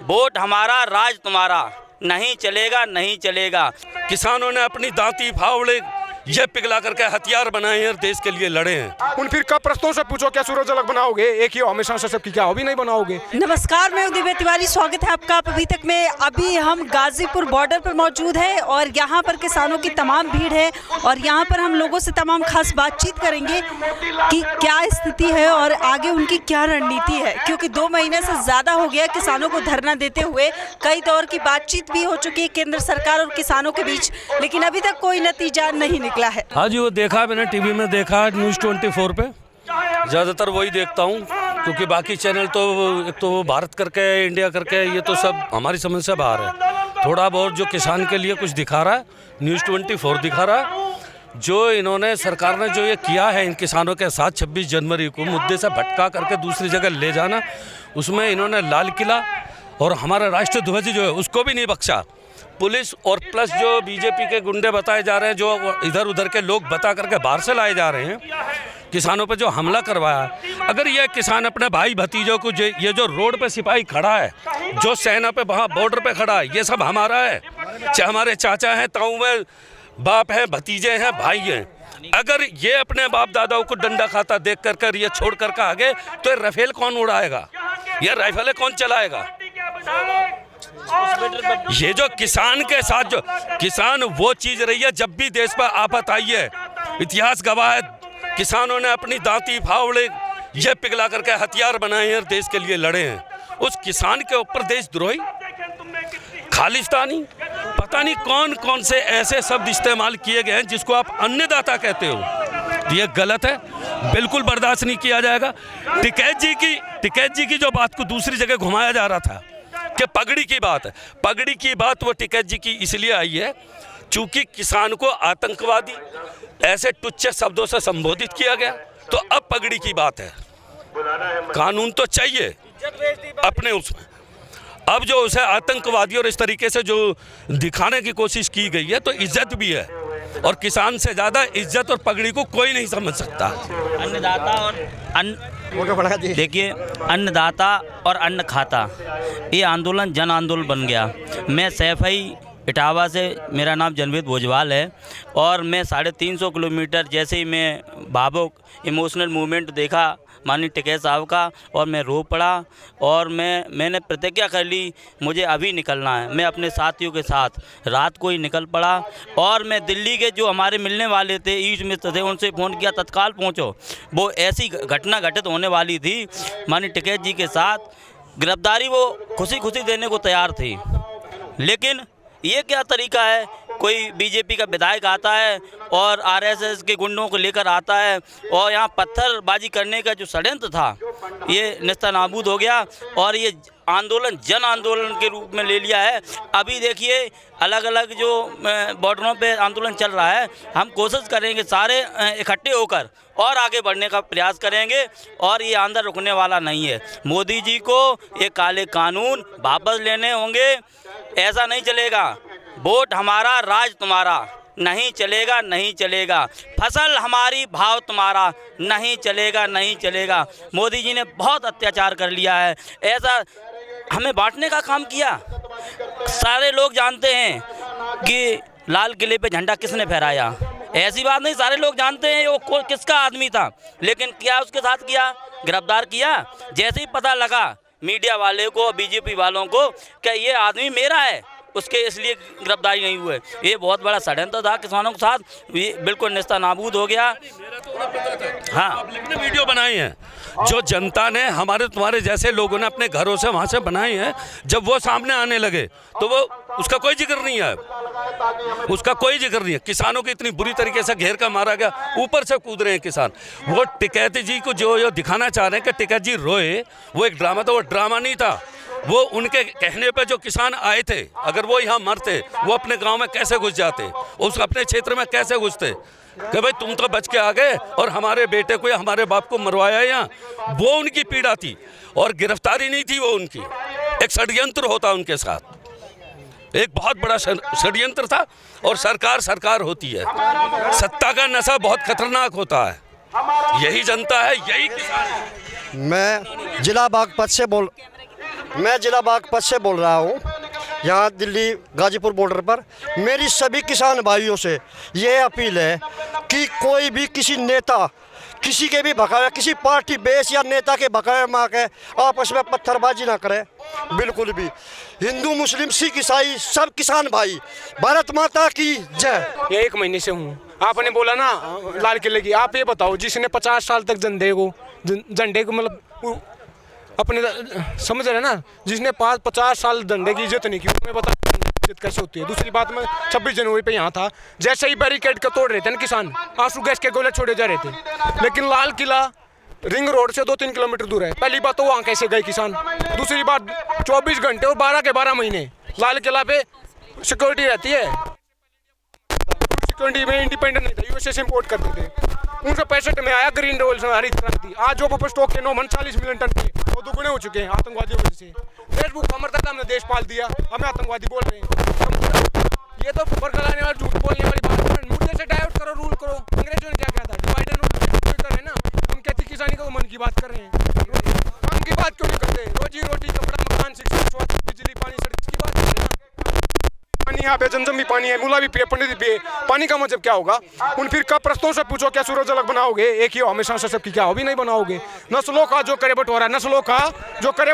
Vote हमारा राज तुम्हारा, नहीं चलेगा नहीं चलेगा। किसानों ने अपनी दांती फावड़े ये पिघला करके हथियार बनाए हैं और देश के लिए लड़े हैं। उन फिर कब प्रश्नों से पूछो क्या सूरज अलग बनाओगे, एक ही हो हमेशा से सबकी, क्या अभी नहीं बनाओगे। नमस्कार, मैं दिव्या तिवारी, स्वागत है आपका अभी तक में। अभी हम गाजीपुर बॉर्डर पर मौजूद है और यहाँ पर किसानों की तमाम भीड़ है और यहाँ पर हम लोगों से तमाम खास बातचीत करेंगे कि क्या स्थिति है और आगे उनकी क्या रणनीति है, क्योंकि 2 महीने से ज़्यादा हो गया किसानों को धरना देते हुए। कई दौर की बातचीत भी हो चुकी है केंद्र सरकार और किसानों के बीच, लेकिन अभी तक कोई नतीजा नहीं निकला है। हाँ जी, वो देखा मैंने टीवी में देखा, न्यूज़ 24 पे ज़्यादातर वही देखता हूँ, क्योंकि बाकी चैनल तो एक तो वो भारत करके इंडिया करके ये तो सब हमारी समझ से बाहर है। थोड़ा बहुत जो किसान के लिए कुछ दिखा रहा है न्यूज़ 24 दिखा रहा है। जो इन्होंने सरकार ने जो ये किया है इन किसानों के साथ 26 जनवरी को मुद्दे से भटका करके दूसरी जगह ले जाना, उसमें इन्होंने लाल किला और हमारा राष्ट्रीय ध्वज जो है उसको भी नहीं बख्शा। पुलिस और प्लस जो बीजेपी के गुंडे बताए जा रहे हैं, जो इधर उधर के लोग बता करके बाहर से लाए जा रहे हैं, किसानों पे जो हमला करवाया। अगर ये किसान अपने भाई भतीजों को ये जो रोड पे सिपाही खड़ा है, जो सेना पे वहाँ बॉर्डर पे खड़ा है, ये सब हमारा है, चाहे हमारे चाचा हैं, ताऊ में बाप हैं, भतीजे हैं, भाई हैं। अगर ये अपने बाप दादाओं को डंडा खाता देख कर ये छोड़ कर आगे, तो राफेल कौन उड़ाएगा, ये राइफलें कौन चलाएगा। ये जो किसान के साथ जो किसान वो चीज रही है, जब भी देश पर आफत आई है, इतिहास गवाह है, किसानों ने अपनी दांती फावड़े ये पिघला करके हथियार बनाए हैं और देश के लिए लड़े हैं। उस किसान के ऊपर देशद्रोही, खालिस्तानी, पता नहीं कौन कौन से ऐसे शब्द इस्तेमाल किए गए हैं जिसको आप अन्नदाता कहते हो। ये गलत है, बिल्कुल बर्दाश्त नहीं किया जाएगा। टिकैत जी की जो बात को दूसरी जगह घुमाया जा रहा था कि पगड़ी की बात है, पगड़ी की बात वो टिकैत जी की इसलिए आई है चूंकि किसान को आतंकवादी ऐसे तुच्छ शब्दों से संबोधित किया गया, तो अब पगड़ी की बात है। कानून तो चाहिए अपने उसमें, अब जो उसे आतंकवादी और इस तरीके से जो दिखाने की कोशिश की गई है, तो इज्जत भी है, और किसान से ज़्यादा इज्जत और पगड़ी को कोई नहीं समझ सकता। अन्नदाता और देखिए, अन्नदाता और अन्न खाता, ये आंदोलन जन आंदोलन बन गया। मैं सैफई इटावा से, मेरा नाम जनवेद भोजवाल है, और मैं 350 किलोमीटर जैसे ही मैं भावुक इमोशनल मूवमेंट देखा माननीय टिकैत साहब का, और मैं रो पड़ा और मैंने प्रतिज्ञा कर ली मुझे अभी निकलना है। मैं अपने साथियों के साथ रात को ही निकल पड़ा, और मैं दिल्ली के जो हमारे मिलने वाले थे, ईस्ट मित्र थे, उनसे फ़ोन किया तत्काल पहुंचो। वो ऐसी घटना घटित होने वाली थी माननीय टिकैत जी के साथ, गिरफ्तारी वो खुशी खुशी देने को तैयार थी। लेकिन ये क्या तरीका है, कोई बीजेपी का विधायक आता है और आरएसएस के गुंडों को लेकर आता है, और यहाँ पत्थरबाजी करने का जो षड्यंत्र था ये नेस्तनाबूद हो गया, और ये आंदोलन जन आंदोलन के रूप में ले लिया है। अभी देखिए अलग अलग जो बॉर्डरों पे आंदोलन चल रहा है, हम कोशिश करेंगे सारे इकट्ठे होकर और आगे बढ़ने का प्रयास करेंगे, और ये आंदोलन रुकने वाला नहीं है। मोदी जी को ये काले कानून वापस लेने होंगे, ऐसा नहीं चलेगा। वोट हमारा राज तुम्हारा, नहीं चलेगा नहीं चलेगा। फसल हमारी भाव तुम्हारा, नहीं चलेगा नहीं चलेगा। मोदी जी ने बहुत अत्याचार कर लिया है, ऐसा हमें बांटने का काम किया। सारे लोग जानते हैं कि लाल किले पे झंडा किसने फहराया, ऐसी बात नहीं, सारे लोग जानते हैं वो किसका आदमी था, लेकिन क्या उसके साथ किया, गिरफ्तार किया। जैसे ही पता लगा मीडिया वाले को, बीजेपी वालों को, क्या ये आदमी मेरा है, उसके इसलिए गिरफ्तारी नहीं हुए। ये बहुत बड़ा षड्यंत्र था किसानों के साथ, ये बिल्कुल नेस्तनाबूद हो गया। हाँ, पब्लिक ने वीडियो बनाई है, जो जनता ने, हमारे तुम्हारे जैसे लोगों ने अपने घरों से वहाँ से बनाई है, जब वो सामने आने लगे तो वो उसका कोई जिक्र नहीं है, उसका कोई जिक्र नहीं है। किसानों को इतनी बुरी तरीके से घेर कर मारा गया, ऊपर से कूद रहे हैं किसान। वो टिकैत जी को जो दिखाना चाह रहे हैं कि टिकैत जी रोए, वो एक ड्रामा था, वो ड्रामा नहीं था। वो उनके कहने पे जो किसान आए थे, अगर वो यहाँ मरते, वो अपने गांव में कैसे घुस जाते, उस अपने क्षेत्र में कैसे घुसते, कि भाई तुम तो बच के आ गए और हमारे बेटे को या हमारे बाप को मरवाया यहाँ, वो उनकी पीड़ा थी। और गिरफ्तारी नहीं थी वो उनकी, एक षड्यंत्र होता उनके साथ, एक बहुत बड़ा षड्यंत्र था। और सरकार होती है, सत्ता का नशा बहुत खतरनाक होता है। यही जनता है, यही किसान है। मैं जिला बागपत से मैं जिला बागपत से बोल रहा हूँ, यहाँ दिल्ली गाजीपुर बॉर्डर पर। मेरी सभी किसान भाइयों से ये अपील है कि कोई भी किसी नेता, किसी के भी भकावे, किसी पार्टी बेस या नेता के भकावे में आके आपस में पत्थरबाजी ना करें, बिल्कुल भी। हिंदू, मुस्लिम, सिख, ईसाई सब किसान भाई, भारत माता की जय। ये 1 महीने से हूँ। आपने बोला ना लाल किले की, आप ये बताओ जिसने 50 साल तक झंडे को मतलब अपने समझ रहे ना, जिसने 50 साल झंडे की इज्जत नहीं की, उसमें बता इज्जत कैसे होती है। दूसरी बात, मैं 26 जनवरी पे यहाँ था, जैसे ही बैरिकेड को तोड़ रहे थे ना किसान, आंसू गैस के गोले छोड़े जा रहे थे। लेकिन लाल किला रिंग रोड से 2-3 किलोमीटर दूर है। पहली बात तो वहाँ कैसे गए किसान, दूसरी बात 24 घंटे और 12 के 12 महीने लाल किला पे सिक्योरिटी रहती है। सिक्योरिटी में इंडिपेंडेंट नहीं था, यूएसए से इम्पोर्ट करते थे। 1965 में आया ग्रीन रेवोल्यूशन, हरित क्रांति। आज जो पपर स्टॉक के 40 मिलियन टन थे, वो दुगुने हो चुके हैं आतंकवादियों की वजह से। फेसबुक खबर तक हमने देश पाल दिया, हमें आतंकवादी बोल रहे हैं। ये तो बरगलाने वाले, झूठ बोलने वाली बात है। मुद्दे से डाइवर्ट करो, रूल करो। अंग्रेजों ने क्या कहा था, डिवाइड एंड रूल कर रहे हैं ना। हम खेती किसानी को मन की बात कर रहे हैं, काम की बात क्यों नहीं करते? रोजी रोटी, कपड़ा, मकान, शिक्षा, स्वास्थ्य, बिजली, पानी, सड़क की बात कर रहे हैं ना। पानी यहाँ पे जमजम भी पानी है, मुला भी पिए, पंडित भी पिए। पानी का मतलब क्या होगा? उन फिर का प्रश्नों से पूछो, क्या सूरज अलग बनाओगे? एक ही हो हमेशा से सबकी, क्या हो भी नहीं बनाओगे। नस्लों का जो करे बंटवारा, नस्लों का जो करे